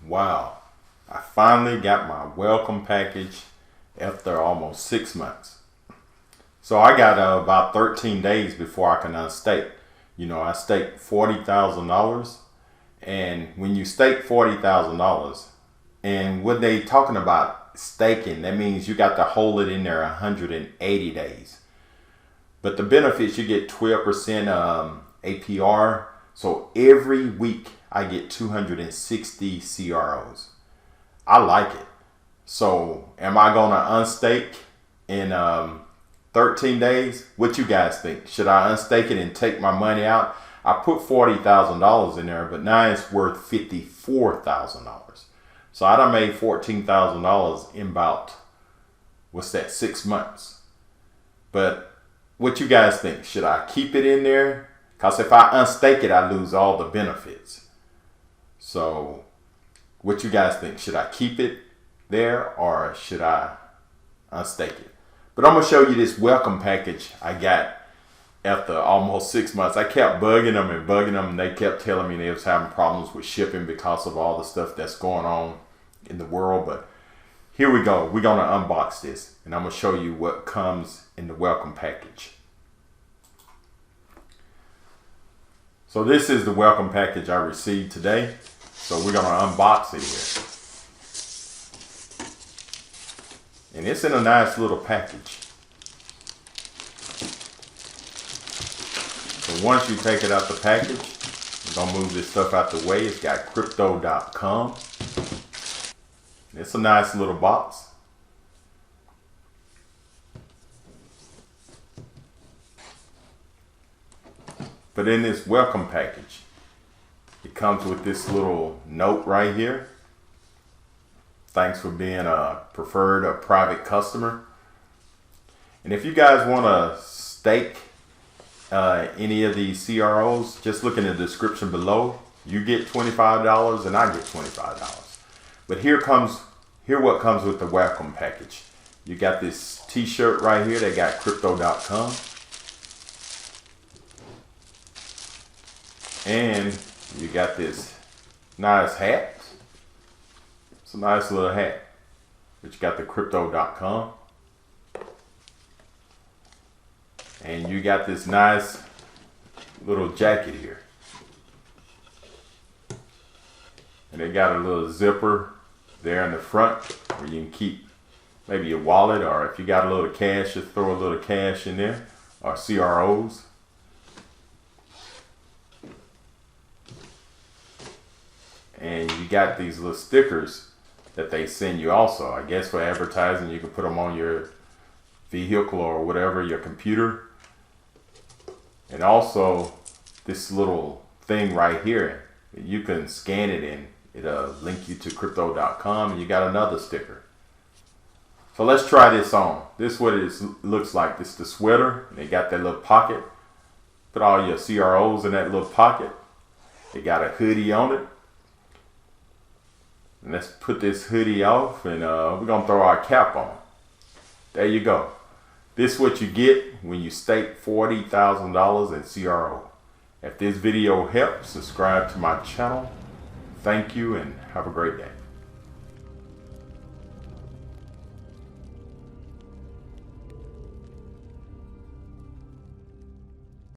Wow, I finally got my welcome package after almost 6 months. So I got about 13 days before I can unstake. You know, I staked $40,000, and when you stake $40,000, and what they talking about staking, that means you got to hold it in there 180 days. But the benefits, you get 12% APR. So every week I get 260 CROs. I like it. So am I gonna unstake in 13 days? What you guys think? Should I unstake it and take my money out? I put $40,000 in there, but now it's worth $54,000. So I done made $14,000 in about, what's that, 6 months. But what you guys think? Should I keep it in there? Because if I unstake it, I lose all the benefits. So what you guys think? Should I keep it there or should I unstake it? But I'm going to show you this welcome package I got after almost 6 months. I kept bugging them and they kept telling me they was having problems with shipping because of all the stuff that's going on in the world. But here we go. We're going to unbox this and I'm going to show you what comes in the welcome package. So this is the welcome package I received today. So we're going to unbox it here. And it's in a nice little package. So once you take it out the package, we're going to move this stuff out the way. It's got crypto.com. It's a nice little box. But in this welcome package, it comes with this little note right here. Thanks for being a preferred or private customer. And if you guys want to stake any of these CROs, just look in the description below. You get $25 and I get $25. But here what comes with the welcome package. You got this t-shirt right here. They got crypto.com. And you got this nice hat. It's a nice little hat. But you got the crypto.com. And you got this nice little jacket here. And they got a little zipper there in the front where you can keep maybe your wallet, or if you got a little cash, just throw a little cash in there, or CROs. And you got these little stickers that they send you also. I guess for advertising, you can put them on your vehicle or whatever, your computer. And also this little thing right here, you can scan it and it'll link you to crypto.com, and you got another sticker. So let's try this on. This is what it looks like. This is the sweater. And they got that little pocket. Put all your CROs in that little pocket. They got a hoodie on it. And let's put this hoodie off, and we're going to throw our cap on. There you go. This is what you get when you stake $40,000 in CRO. If this video helps, subscribe to my channel. Thank you and have a great day.